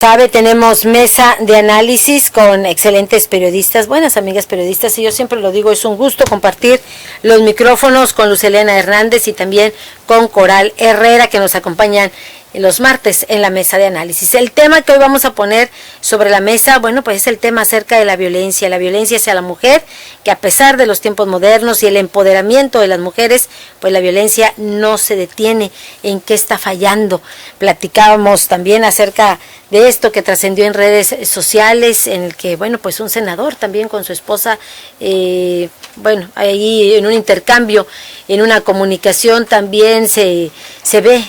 Sabe, tenemos mesa de análisis con excelentes periodistas, buenas amigas periodistas, y yo siempre lo digo, es un gusto compartir los micrófonos con Luz Helena Hernández y también con Coral Herrera, que nos acompañan los martes en la mesa de análisis. El tema que hoy vamos a poner sobre la mesa, bueno, pues es el tema acerca de la violencia hacia la mujer, que a pesar de los tiempos modernos y el empoderamiento de las mujeres, pues la violencia no se detiene. ¿En qué está fallando? Platicábamos también acerca de esto que trascendió en redes sociales, en el que, bueno, pues un senador también con su esposa, bueno, ahí en un intercambio, en una comunicación también se ve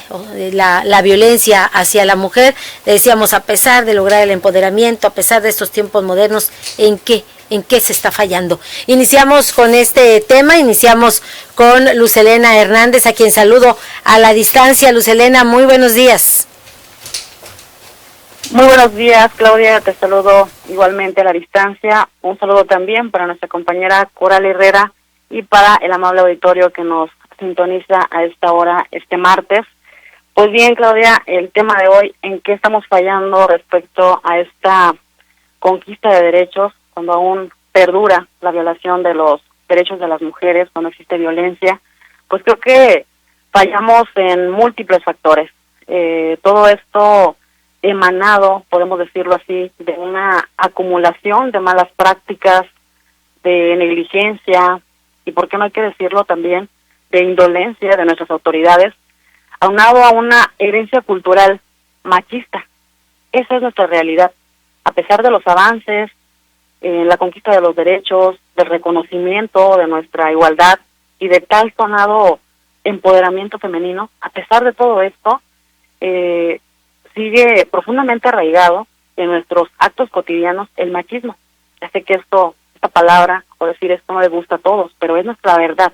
la violencia hacia la mujer. Le decíamos, a pesar de lograr el empoderamiento, a pesar de estos tiempos modernos, ¿en qué se está fallando? Iniciamos con este tema, iniciamos con Luz Helena Hernández, a quien saludo a la distancia. Luz Helena, muy buenos días. Muy buenos días, Claudia, te saludo igualmente a la distancia. Un saludo también para nuestra compañera Coral Herrera y para el amable auditorio que nos sintoniza a esta hora, este martes. Pues bien, Claudia, el tema de hoy, ¿en qué estamos fallando respecto a esta conquista de derechos, cuando aún perdura la violación de los derechos de las mujeres, cuando existe violencia? Pues creo que fallamos en múltiples factores. Todo esto emanado, podemos decirlo así, de una acumulación de malas prácticas, de negligencia y, por qué no hay que decirlo también, de indolencia de nuestras autoridades, aunado a una herencia cultural machista. Esa es nuestra realidad. A pesar de los avances, la conquista de los derechos, del reconocimiento de nuestra igualdad y de tal sonado empoderamiento femenino, a pesar de todo esto, sigue profundamente arraigado en nuestros actos cotidianos el machismo. Ya sé que esta palabra, o decir esto, no le gusta a todos, pero es nuestra verdad.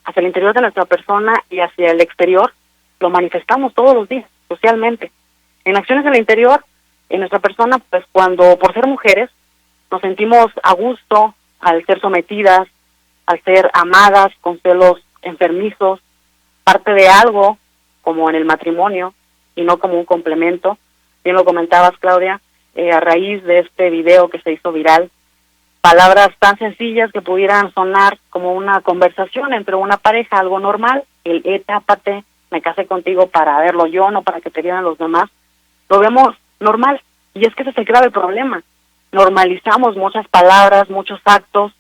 Hacia el interior de nuestra persona y hacia el exterior lo manifestamos todos los días, socialmente. En acciones del interior, en nuestra persona, pues cuando por ser mujeres nos sentimos a gusto al ser sometidas, al ser amadas con celos enfermizos, parte de algo como en el matrimonio, y no como un complemento. Bien lo comentabas, Claudia, a raíz de este video que se hizo viral, palabras tan sencillas que pudieran sonar como una conversación entre una pareja, algo normal, el tápate, me casé contigo para verlo yo, no para que te vieran los demás, lo vemos normal, y es que ese es el grave problema. Normalizamos muchas palabras, muchos actos,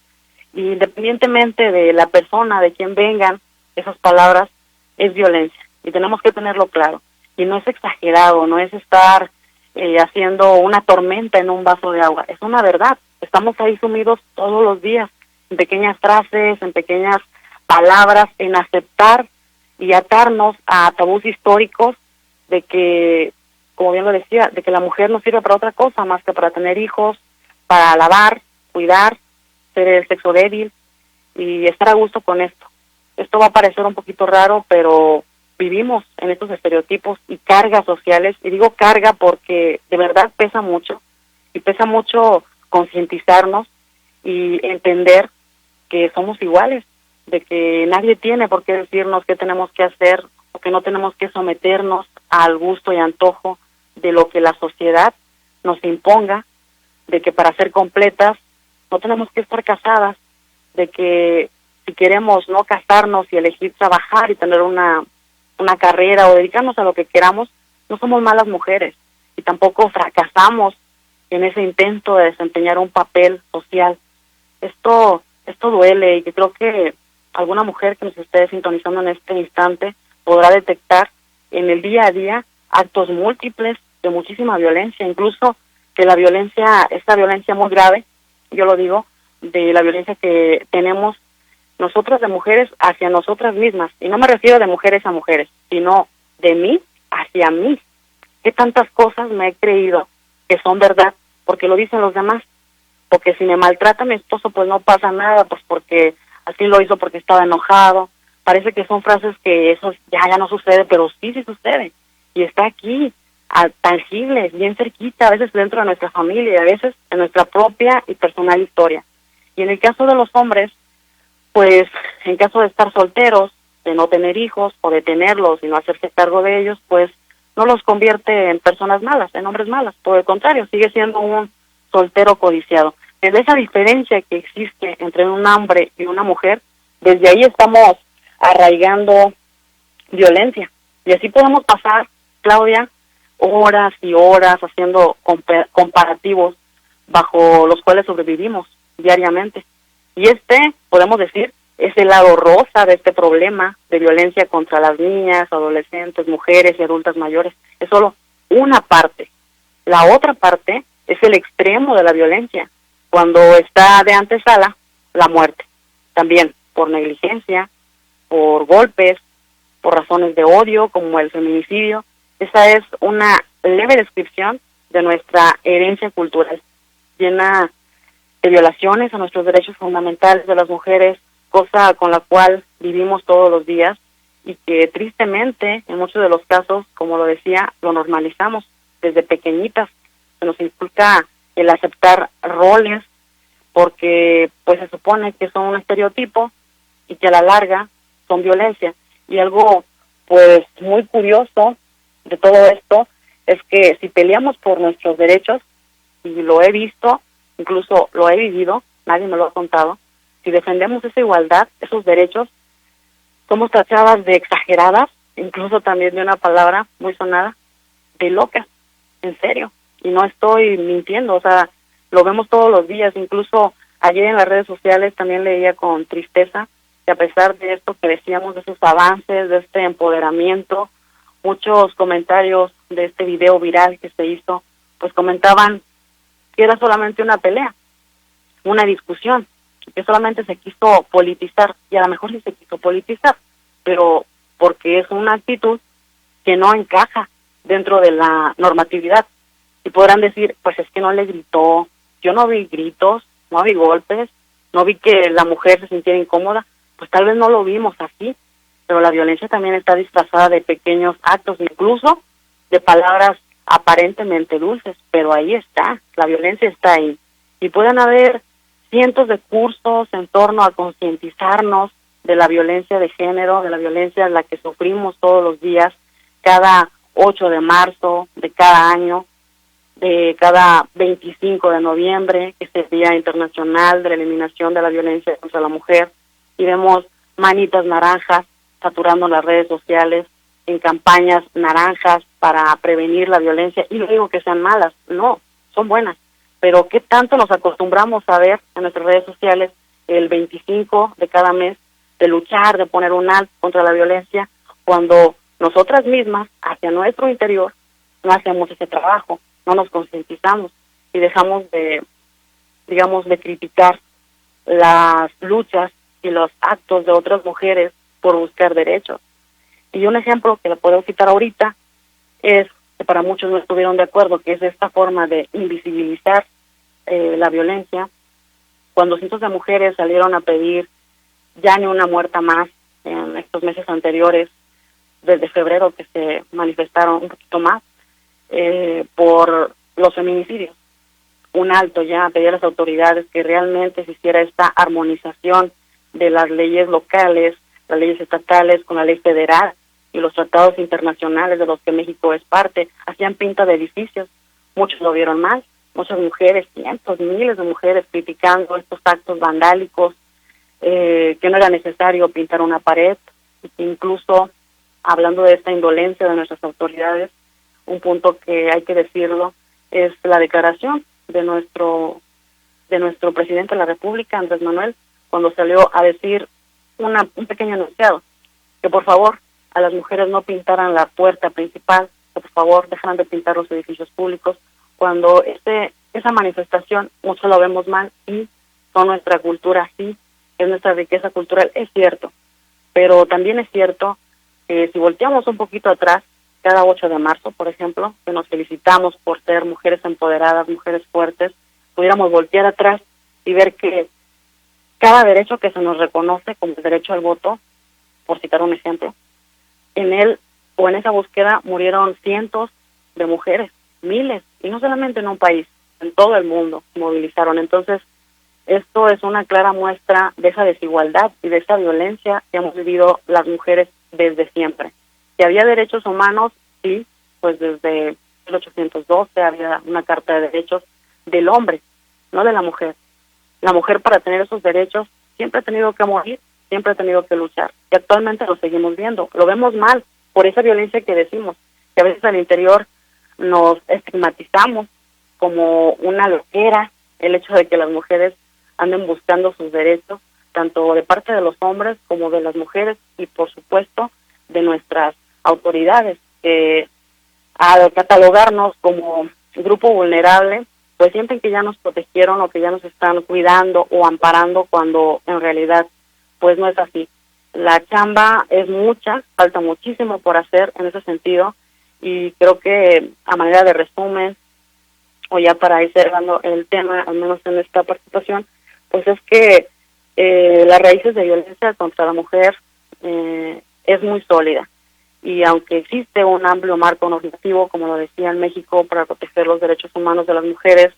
y independientemente de la persona, de quien vengan esas palabras, es violencia, y tenemos que tenerlo claro. Y no es exagerado, no es estar haciendo una tormenta en un vaso de agua, es una verdad. Estamos ahí sumidos todos los días, en pequeñas frases, en pequeñas palabras, en aceptar y atarnos a tabús históricos de que, como bien lo decía, de que la mujer no sirve para otra cosa más que para tener hijos, para lavar, cuidar, ser el sexo débil y estar a gusto con esto. Esto va a parecer un poquito raro, pero vivimos en estos estereotipos y cargas sociales, y digo carga porque de verdad pesa mucho, y pesa mucho concientizarnos y entender que somos iguales, de que nadie tiene por qué decirnos qué tenemos que hacer, o que no tenemos que someternos al gusto y antojo de lo que la sociedad nos imponga, de que para ser completas no tenemos que estar casadas, de que si queremos no casarnos y elegir trabajar y tener una carrera o dedicarnos a lo que queramos, no somos malas mujeres, y tampoco fracasamos en ese intento de desempeñar un papel social. Esto duele, y que creo que alguna mujer que nos esté sintonizando en este instante podrá detectar en el día a día actos múltiples de muchísima violencia, incluso que la violencia, esta violencia muy grave, yo lo digo, de la violencia que tenemos nosotras de mujeres hacia nosotras mismas, y no me refiero de mujeres a mujeres, sino de mí hacia mí. ¿Qué tantas cosas me he creído que son verdad porque lo dicen los demás? Porque si me maltrata mi esposo, pues no pasa nada, pues porque así lo hizo, porque estaba enojado. Parece que son frases que eso ya no sucede, pero sí sucede, y está aquí, tangible, bien cerquita, a veces dentro de nuestra familia y a veces en nuestra propia y personal historia. Y en el caso de los hombres, pues en caso de estar solteros, de no tener hijos o de tenerlos y no hacerse cargo de ellos, pues no los convierte en personas malas, en hombres malas. Por el contrario, sigue siendo un soltero codiciado. Desde esa diferencia que existe entre un hombre y una mujer, desde ahí estamos arraigando violencia. Y así podemos pasar, Claudia, horas y horas haciendo comparativos bajo los cuales sobrevivimos diariamente. Y podemos decir, es el lado rosa de este problema de violencia contra las niñas, adolescentes, mujeres y adultas mayores. Es solo una parte. La otra parte es el extremo de la violencia, cuando está de antesala la muerte. También por negligencia, por golpes, por razones de odio, como el feminicidio. Esa es una leve descripción de nuestra herencia cultural, llena de violaciones a nuestros derechos fundamentales de las mujeres, cosa con la cual vivimos todos los días y que tristemente, en muchos de los casos, como lo decía, lo normalizamos desde pequeñitas. Se nos inculca el aceptar roles porque pues se supone que son un estereotipo y que a la larga son violencia. Y algo pues muy curioso de todo esto es que si peleamos por nuestros derechos, y lo he visto, incluso lo he vivido, nadie me lo ha contado, si defendemos esa igualdad, esos derechos, somos tachadas de exageradas, incluso también de una palabra muy sonada, de locas, en serio, y no estoy mintiendo, o sea, lo vemos todos los días. Incluso ayer en las redes sociales también leía con tristeza que a pesar de esto que decíamos, de esos avances, de este empoderamiento, muchos comentarios de este video viral que se hizo, pues comentaban que era solamente una pelea, una discusión, que solamente se quiso politizar, y a lo mejor sí se quiso politizar, pero porque es una actitud que no encaja dentro de la normatividad. Y podrán decir, pues es que no le gritó, yo no vi gritos, no vi golpes, no vi que la mujer se sintiera incómoda, pues tal vez no lo vimos así, pero la violencia también está disfrazada de pequeños actos, incluso de palabras aparentemente dulces, pero ahí está, la violencia está ahí. Y pueden haber cientos de cursos en torno a concientizarnos de la violencia de género, de la violencia en la que sufrimos todos los días, cada 8 de marzo de cada año, de cada 25 de noviembre, que es el Día Internacional de la Eliminación de la Violencia contra la Mujer, y vemos manitas naranjas saturando las redes sociales en campañas naranjas para prevenir la violencia. Y no digo que sean malas, no, son buenas, pero ¿qué tanto nos acostumbramos a ver en nuestras redes sociales el 25 de cada mes de luchar, de poner un alto contra la violencia, cuando nosotras mismas, hacia nuestro interior, no hacemos ese trabajo, no nos concientizamos y dejamos de, digamos, de criticar las luchas y los actos de otras mujeres por buscar derechos? Y un ejemplo que le puedo citar ahorita es, que para muchos no estuvieron de acuerdo, que es esta forma de invisibilizar la violencia, cuando cientos de mujeres salieron a pedir ya ni una muerta más en estos meses anteriores, desde febrero que se manifestaron un poquito más, por los feminicidios. Un alto ya, pedía a las autoridades que realmente se hiciera esta armonización de las leyes locales, las leyes estatales con la ley federal y los tratados internacionales de los que México es parte. Hacían pinta de edificios, muchos lo vieron mal, muchas mujeres, cientos, miles de mujeres criticando estos actos vandálicos, que no era necesario pintar una pared, y que incluso, hablando de esta indolencia de nuestras autoridades, un punto que hay que decirlo es la declaración de nuestro presidente de la República, Andrés Manuel, cuando salió a decir un pequeño enunciado, que por favor a las mujeres no pintaran la puerta principal, que por favor dejaran de pintar los edificios públicos, cuando esa manifestación mucho lo vemos mal, y son nuestra cultura, sí, es nuestra riqueza cultural, es cierto, pero también es cierto que si volteamos un poquito atrás, cada 8 de marzo, por ejemplo, que nos felicitamos por ser mujeres empoderadas, mujeres fuertes, pudiéramos voltear atrás y ver que cada derecho que se nos reconoce como el derecho al voto, por citar un ejemplo, en él o en esa búsqueda murieron cientos de mujeres, miles, y no solamente en un país, en todo el mundo se movilizaron. Entonces, esto es una clara muestra de esa desigualdad y de esa violencia que hemos vivido las mujeres desde siempre. Que había derechos humanos, sí, pues desde 1812 había una Carta de Derechos del hombre, no de la mujer. La mujer, para tener esos derechos, siempre ha tenido que morir, siempre ha tenido que luchar. Y actualmente lo seguimos viendo. Lo vemos mal por esa violencia que decimos, que a veces al interior nos estigmatizamos como una loquera, el hecho de que las mujeres anden buscando sus derechos, tanto de parte de los hombres como de las mujeres y, por supuesto, de nuestras autoridades, que al catalogarnos como grupo vulnerable, pues sienten que ya nos protegieron o que ya nos están cuidando o amparando, cuando en realidad pues no es así. La chamba es mucha, falta muchísimo por hacer en ese sentido, y creo que a manera de resumen, o ya para ir cerrando el tema, al menos en esta participación, pues es que las raíces de violencia contra la mujer es muy sólida. Y aunque existe un amplio marco normativo, como lo decía en México, para proteger los derechos humanos de las mujeres,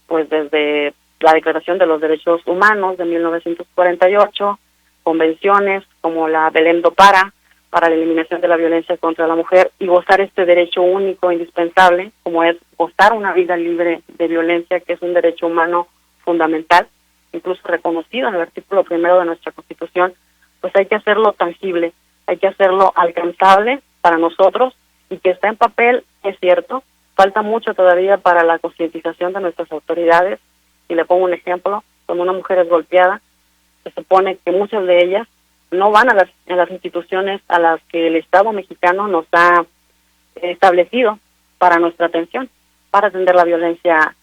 pues desde la Declaración de los Derechos Humanos de 1948, convenciones como la Belém do Pará para la eliminación de la violencia contra la mujer, y gozar este derecho único, indispensable, como es gozar una vida libre de violencia, que es un derecho humano fundamental, incluso reconocido en el artículo 1 de nuestra Constitución, pues hay que hacerlo tangible, hay que hacerlo alcanzable para nosotros, y que está en papel, es cierto, falta mucho todavía para la concientización de nuestras autoridades. Y le pongo un ejemplo: cuando una mujer es golpeada, se supone que muchas de ellas no van a las instituciones a las que el Estado mexicano nos ha establecido para nuestra atención, para atender la violencia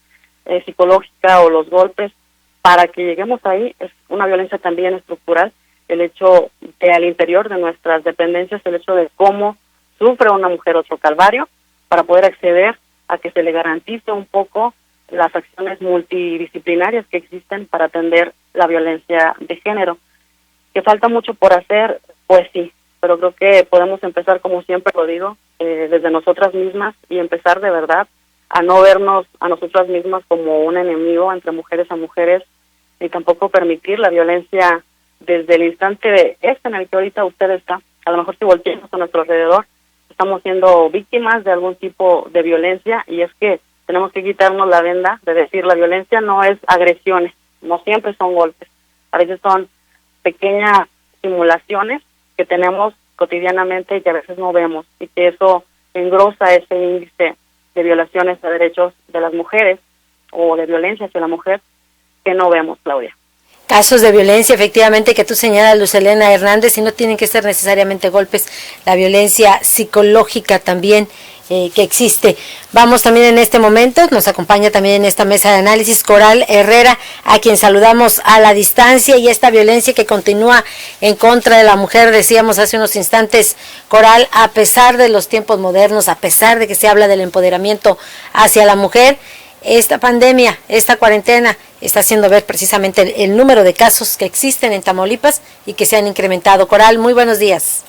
psicológica o los golpes. Para que lleguemos ahí, es una violencia también estructural, el hecho de al interior de nuestras dependencias, el hecho de cómo sufre una mujer otro calvario, para poder acceder a que se le garantice un poco las acciones multidisciplinarias que existen para atender la violencia de género. ¿Que falta mucho por hacer? Pues sí, pero creo que podemos empezar, como siempre lo digo, desde nosotras mismas, y empezar de verdad a no vernos a nosotras mismas como un enemigo entre mujeres a mujeres, ni tampoco permitir la violencia desde el instante en el que ahorita usted está. A lo mejor, si volteamos a nuestro alrededor, estamos siendo víctimas de algún tipo de violencia, y es que tenemos que quitarnos la venda de decir la violencia no es agresiones, no siempre son golpes, a veces son pequeñas simulaciones que tenemos cotidianamente y que a veces no vemos, y que eso engrosa ese índice de violaciones a derechos de las mujeres o de violencia hacia la mujer que no vemos, Claudia. Casos de violencia, efectivamente, que tú señalas, Lucelena Hernández, y no tienen que ser necesariamente golpes, la violencia psicológica también que existe. Vamos también en este momento, nos acompaña también en esta mesa de análisis Coral Herrera, a quien saludamos a la distancia, y esta violencia que continúa en contra de la mujer, decíamos hace unos instantes, Coral, a pesar de los tiempos modernos, a pesar de que se habla del empoderamiento hacia la mujer, esta pandemia, esta cuarentena, está haciendo ver precisamente el número de casos que existen en Tamaulipas y que se han incrementado. Coral, muy buenos días.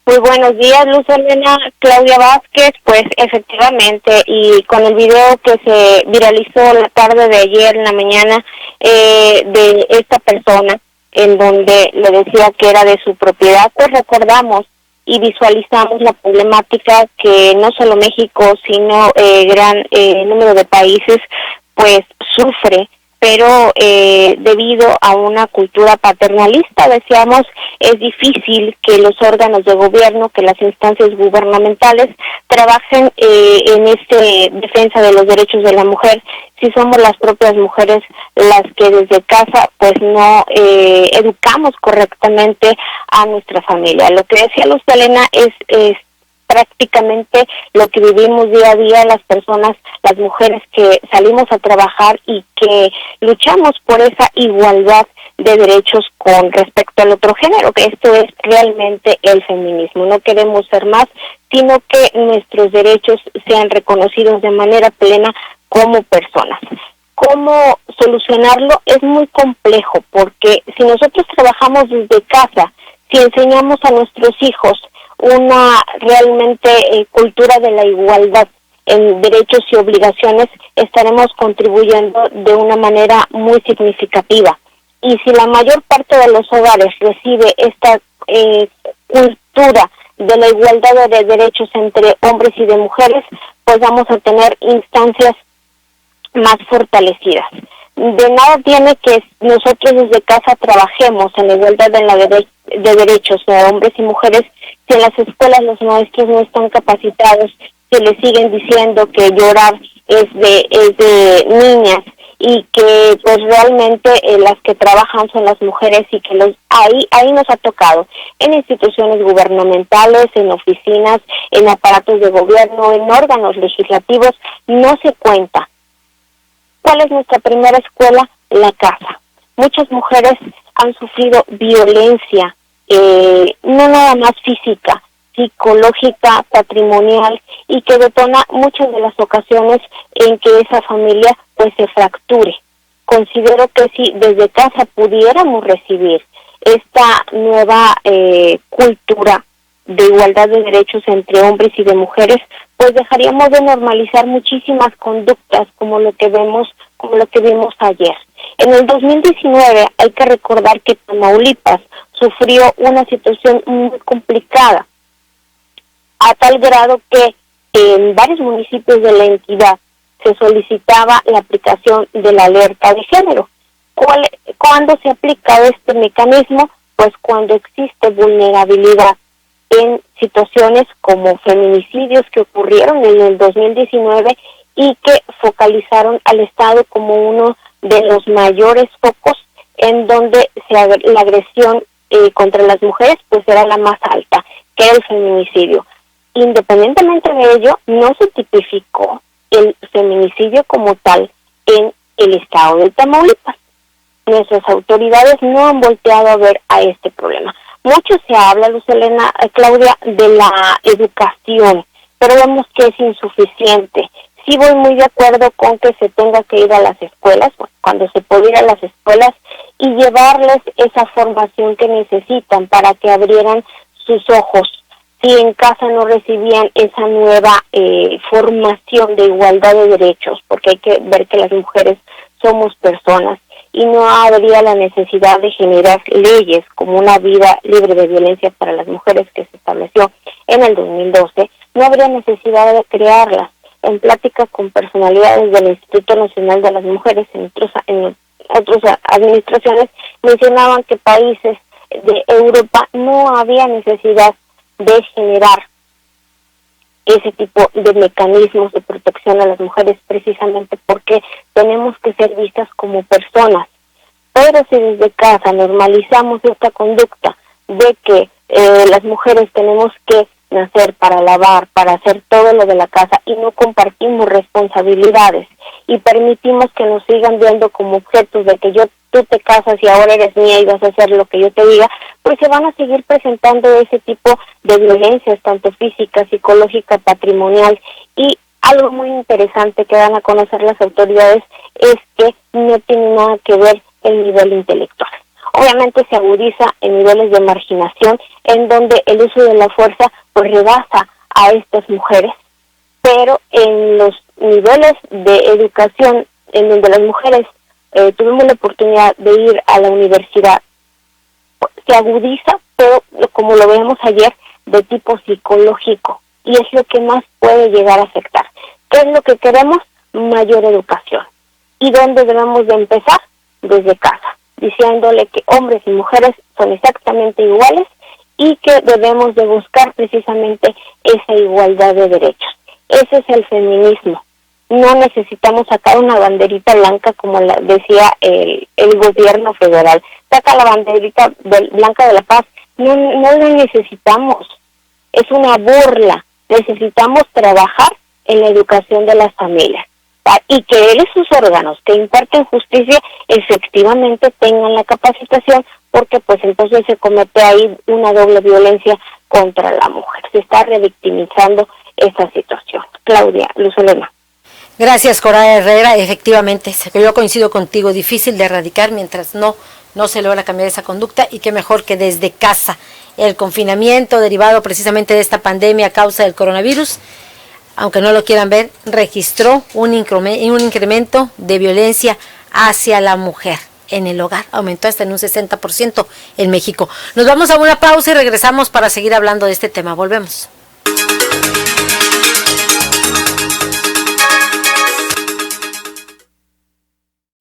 Muy buenos días, Luz Elena. Claudia Vázquez, pues efectivamente, y con el video que se viralizó la tarde de ayer, en la mañana, de esta persona, en donde le decía que era de su propiedad, pues recordamos y visualizamos la problemática que no solo México, sino gran número de países, pues sufre, pero debido a una cultura paternalista, decíamos, es difícil que los órganos de gobierno, que las instancias gubernamentales trabajen en defensa de los derechos de la mujer, si somos las propias mujeres las que desde casa pues no educamos correctamente a nuestra familia. Lo que decía Luz Elena es prácticamente lo que vivimos día a día las personas, las mujeres que salimos a trabajar y que luchamos por esa igualdad de derechos con respecto al otro género, que esto es realmente el feminismo. No queremos ser más, sino que nuestros derechos sean reconocidos de manera plena como personas. ¿Cómo solucionarlo? Es muy complejo, porque si nosotros trabajamos desde casa, si enseñamos a nuestros hijos una realmente cultura de la igualdad en derechos y obligaciones, estaremos contribuyendo de una manera muy significativa. Y si la mayor parte de los hogares recibe esta cultura de la igualdad de derechos entre hombres y de mujeres, pues vamos a tener instancias más fortalecidas. De nada tiene que nosotros desde casa trabajemos en la igualdad de derechos de hombres y mujeres si en las escuelas los maestros no están capacitados, que les siguen diciendo que llorar es de niñas y que pues realmente las que trabajan son las mujeres y que ahí nos ha tocado en instituciones gubernamentales, en oficinas, en aparatos de gobierno, en órganos legislativos, no se cuenta. ¿Cuál es nuestra primera escuela? La casa. Muchas mujeres han sufrido violencia, no nada más física, psicológica, patrimonial, y que detona muchas de las ocasiones en que esa familia pues se fracture. Considero que si desde casa pudiéramos recibir esta nueva cultura de igualdad de derechos entre hombres y de mujeres, pues dejaríamos de normalizar muchísimas conductas como lo que vimos ayer. En el 2019 hay que recordar que Tamaulipas sufrió una situación muy complicada, a tal grado que en varios municipios de la entidad se solicitaba la aplicación de la alerta de género. ¿Cuándo se aplica este mecanismo? Pues cuando existe vulnerabilidad en situaciones como feminicidios que ocurrieron en el 2019 y que focalizaron al Estado como uno de los mayores focos en donde la agresión contra las mujeres pues era la más alta, que era el feminicidio. Independientemente de ello, no se tipificó el feminicidio como tal en el Estado de Tamaulipas. Nuestras autoridades no han volteado a ver a este problema. Mucho se habla, Luz Helena, Claudia, de la educación, pero vemos que es insuficiente. Sí voy muy de acuerdo con que se tenga que ir a las escuelas, cuando se puede ir a las escuelas, y llevarles esa formación que necesitan para que abrieran sus ojos. Si en casa no recibían esa nueva formación de igualdad de derechos, porque hay que ver que las mujeres somos personas, y no habría la necesidad de generar leyes como una vida libre de violencia para las mujeres que se estableció en el 2012, no habría necesidad de crearlas. En plática con personalidades del Instituto Nacional de las Mujeres en otras administraciones mencionaban que países de Europa no había necesidad de generar ese tipo de mecanismos de protección a las mujeres precisamente porque tenemos que ser vistas como personas. Pero si desde casa normalizamos esta conducta de que las mujeres tenemos que nacer para lavar, para hacer todo lo de la casa y no compartimos responsabilidades y permitimos que nos sigan viendo como objetos de que tú te casas y ahora eres mía y vas a hacer lo que yo te diga, pues se van a seguir presentando ese tipo de violencias, tanto física, psicológica, patrimonial. Y algo muy interesante que van a conocer las autoridades es que no tiene nada que ver el nivel intelectual. Obviamente se agudiza en niveles de marginación, en donde el uso de la fuerza pues rebasa a estas mujeres, pero en los niveles de educación en donde las mujeres tuvimos la oportunidad de ir a la universidad, se agudiza, pero como lo vemos ayer, de tipo psicológico, y es lo que más puede llegar a afectar. ¿Qué es lo que queremos? Mayor educación. ¿Y dónde debemos de empezar? Desde casa, diciéndole que hombres y mujeres son exactamente iguales y que debemos de buscar precisamente esa igualdad de derechos. Ese es el feminismo. No necesitamos sacar una banderita blanca como decía el gobierno federal. Saca la banderita blanca de la paz. No la necesitamos. Es una burla. Necesitamos trabajar en la educación de las familias. Y que esos órganos que imparten justicia efectivamente tengan la capacitación, porque pues entonces se comete ahí una doble violencia contra la mujer. Se está revictimizando esta situación. Claudia, Luz Helena. Gracias, Coral Herrera. Efectivamente, yo coincido contigo, difícil de erradicar mientras no se logra cambiar esa conducta, y qué mejor que desde casa. El confinamiento derivado precisamente de esta pandemia a causa del coronavirus, aunque no lo quieran ver, registró un incremento de violencia hacia la mujer. en el hogar. Aumentó hasta en un 60% en México. Nos vamos a una pausa y regresamos para seguir hablando de este tema. Volvemos.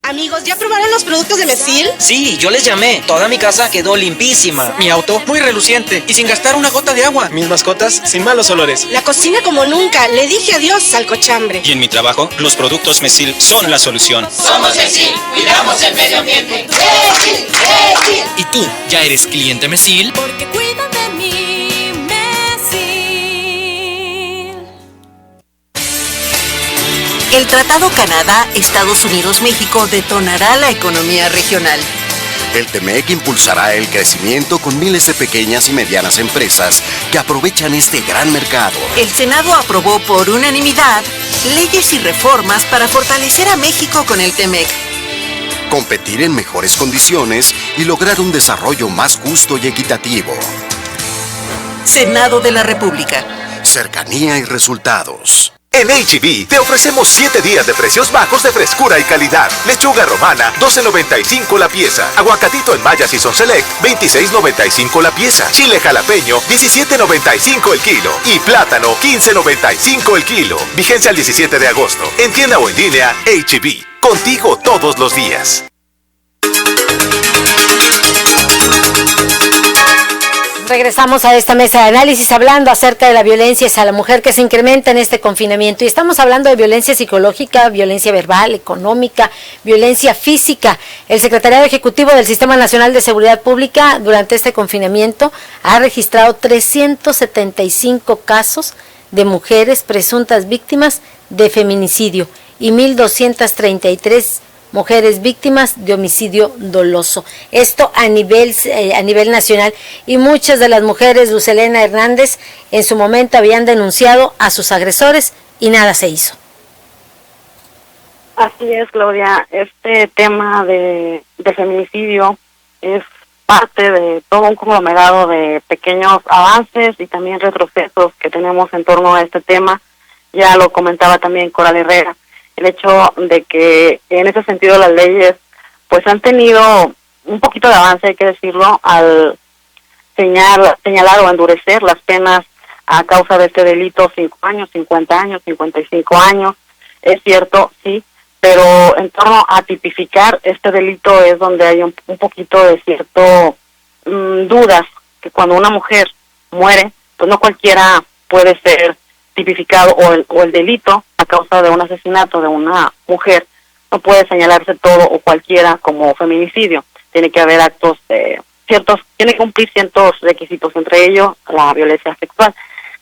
Amigos, ¿ya probaron los productos de Mesil? Sí, yo les llamé. Toda mi casa quedó limpísima. Mi auto muy reluciente y sin gastar una gota de agua. Mis mascotas sin malos olores. La cocina como nunca. Le dije adiós al cochambre. Y en mi trabajo, los productos Mesil son la solución. Somos Mesil, cuidamos el medio ambiente. Mesil, Mesil. ¿Y tú ya eres cliente Mesil? Porque cuidan de mí, Mesil. El Tratado Canadá-Estados Unidos-México detonará la economía regional. El TEMEC impulsará el crecimiento con miles de pequeñas y medianas empresas que aprovechan este gran mercado. El Senado aprobó por unanimidad leyes y reformas para fortalecer a México con el TEMEC. Competir en mejores condiciones y lograr un desarrollo más justo y equitativo. Senado de la República. Cercanía y resultados. En H-E-B te ofrecemos 7 días de precios bajos de frescura y calidad. Lechuga romana, $12.95 la pieza. Aguacatito en Maya Season Select, $26.95 la pieza. Chile jalapeño, $17.95 el kilo. Y plátano, $15.95 el kilo. Vigencia el 17 de agosto. En tienda o en línea, H-E-B. Contigo todos los días. Regresamos a esta mesa de análisis hablando acerca de la violencia hacia la mujer que se incrementa en este confinamiento. Y estamos hablando de violencia psicológica, violencia verbal, económica, violencia física. El Secretariado Ejecutivo del Sistema Nacional de Seguridad Pública durante este confinamiento ha registrado 375 casos de mujeres presuntas víctimas de feminicidio y 1,233 mujeres víctimas de homicidio doloso. Esto a nivel nacional, y muchas de las mujeres, Luz Helena Hernández, en su momento habían denunciado a sus agresores y nada se hizo. Así es, Claudia. Este tema de feminicidio es parte de todo un conglomerado de pequeños avances y también retrocesos que tenemos en torno a este tema. Ya lo comentaba también Coral Herrera. El hecho de que en ese sentido las leyes pues han tenido un poquito de avance, hay que decirlo, al señalar o endurecer las penas a causa de este delito, 5 años, 50 años, 55 años, es cierto, sí, pero en torno a tipificar este delito es donde hay un poquito de cierto dudas, que cuando una mujer muere, pues no cualquiera puede ser tipificado, o el delito a causa de un asesinato de una mujer no puede señalarse todo o cualquiera como feminicidio. Tiene que haber actos tiene que cumplir ciertos requisitos, entre ellos la violencia sexual.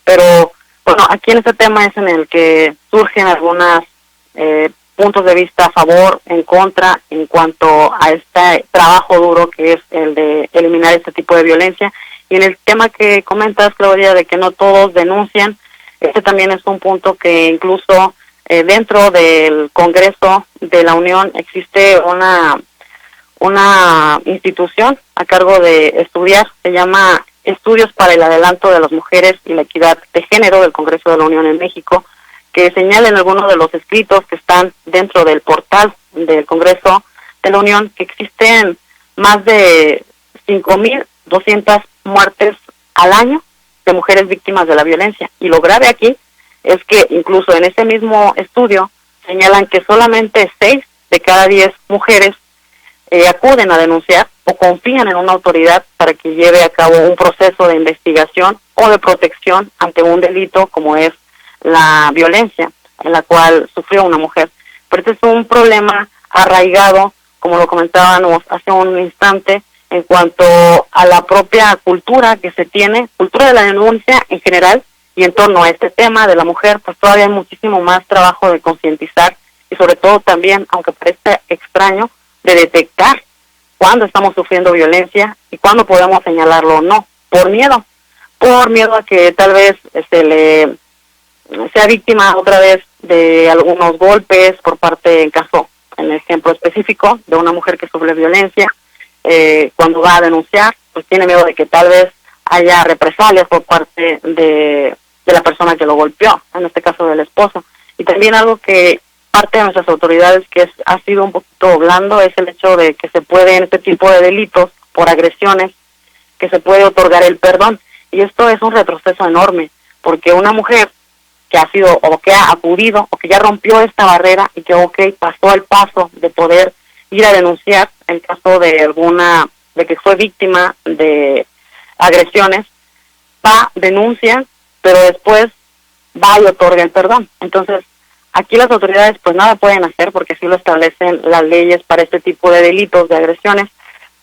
Pero bueno, aquí en este tema es en el que surgen algunos puntos de vista a favor, en contra, en cuanto a este trabajo duro que es el de eliminar este tipo de violencia. Y en el tema que comentas, Claudia, de que no todos denuncian, este también es un punto que incluso dentro del Congreso de la Unión existe una institución a cargo de estudiar, se llama Estudios para el Adelanto de las Mujeres y la Equidad de Género del Congreso de la Unión en México, que señala en algunos de los escritos que están dentro del portal del Congreso de la Unión que existen más de 5,200 muertes al año de mujeres víctimas de la violencia. Y lo grave aquí es que incluso en ese mismo estudio señalan que solamente 6 de cada 10 mujeres acuden a denunciar o confían en una autoridad para que lleve a cabo un proceso de investigación o de protección ante un delito como es la violencia en la cual sufrió una mujer. Pero este es un problema arraigado, como lo comentábamos hace un instante, en cuanto a la propia cultura que se tiene, cultura de la denuncia en general, y en torno a este tema de la mujer, pues todavía hay muchísimo más trabajo de concientizar y sobre todo también, aunque parezca extraño, de detectar cuándo estamos sufriendo violencia y cuándo podemos señalarlo o no, por miedo a que tal vez sea víctima otra vez de algunos golpes por parte, en ejemplo específico, de una mujer que sufre violencia. Cuando va a denunciar, pues tiene miedo de que tal vez haya represalias por parte de la persona que lo golpeó, en este caso del esposo. Y también algo que parte de nuestras autoridades que ha sido un poquito blando es el hecho de que se puede en este tipo de delitos por agresiones, que se puede otorgar el perdón. Y esto es un retroceso enorme, porque una mujer que ha sido o que ha acudido o que ya rompió esta barrera y que pasó el paso de poder ir a denunciar el caso de que fue víctima de agresiones, va, denuncia, pero después va y otorga el perdón. Entonces, aquí las autoridades pues nada pueden hacer porque así lo establecen las leyes para este tipo de delitos, de agresiones,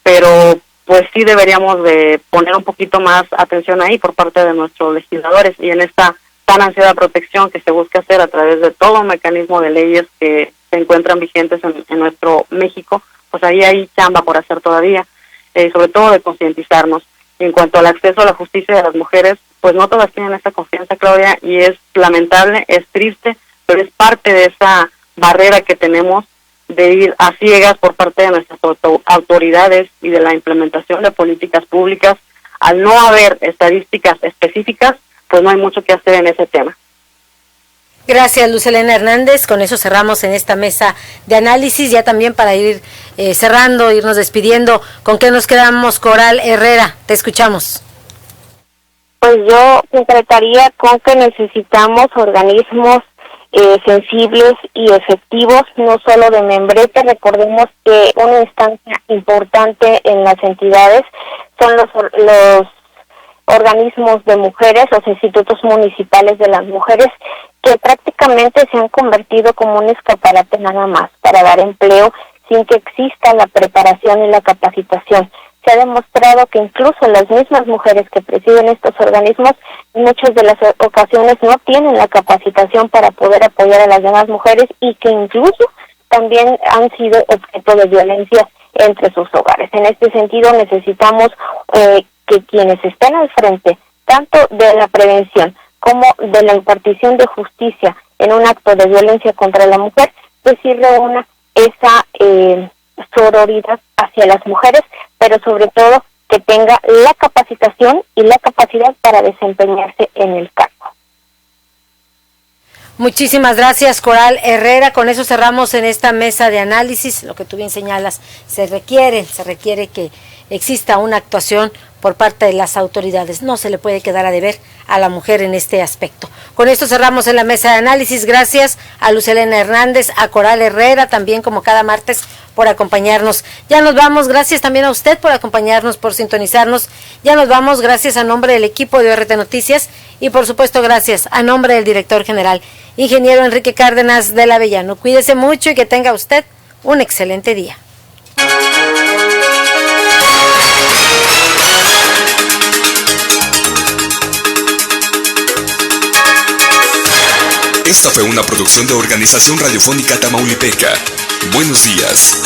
pero pues sí deberíamos de poner un poquito más atención ahí por parte de nuestros legisladores y en esta tan ansiada protección que se busca hacer a través de todo un mecanismo de leyes que se encuentran vigentes en nuestro México, pues ahí hay chamba por hacer todavía, sobre todo de concientizarnos. En cuanto al acceso a la justicia de las mujeres, pues no todas tienen esa confianza, Claudia, y es lamentable, es triste, pero es parte de esa barrera que tenemos de ir a ciegas por parte de nuestras autoridades y de la implementación de políticas públicas. Al no haber estadísticas específicas, pues no hay mucho que hacer en ese tema. Gracias, Luz Helena Hernández. Con eso cerramos en esta mesa de análisis. Ya también para ir cerrando, irnos despidiendo, ¿con qué nos quedamos, Coral Herrera? Te escuchamos. Pues yo concretaría con que necesitamos organismos sensibles y efectivos, no solo de membrete. Recordemos que una instancia importante en las entidades son los organismos de mujeres, los institutos municipales de las mujeres, que prácticamente se han convertido como un escaparate nada más para dar empleo sin que exista la preparación y la capacitación. Se ha demostrado que incluso las mismas mujeres que presiden estos organismos, en muchas de las ocasiones no tienen la capacitación para poder apoyar a las demás mujeres y que incluso también han sido objeto de violencia entre sus hogares. En este sentido necesitamos que quienes estén al frente, tanto de la prevención como de la impartición de justicia en un acto de violencia contra la mujer, pues sí reúna esa sororidad hacia las mujeres, pero sobre todo que tenga la capacitación y la capacidad para desempeñarse en el cargo. Muchísimas gracias, Coral Herrera. Con eso cerramos en esta mesa de análisis. Lo que tú bien señalas, se requiere que exista una actuación por parte de las autoridades. No se le puede quedar a deber a la mujer en este aspecto. Con esto cerramos en la mesa de análisis. Gracias a Luz Helena Hernández, a Coral Herrera, también como cada martes, por acompañarnos. Ya nos vamos. Gracias también a usted por acompañarnos, por sintonizarnos. Ya nos vamos. Gracias a nombre del equipo de ORT Noticias y por supuesto gracias a nombre del director general, ingeniero Enrique Cárdenas del Avellano. Cuídese mucho y que tenga usted un excelente día. Esta fue una producción de Organización Radiofónica Tamaulipeca. Buenos días.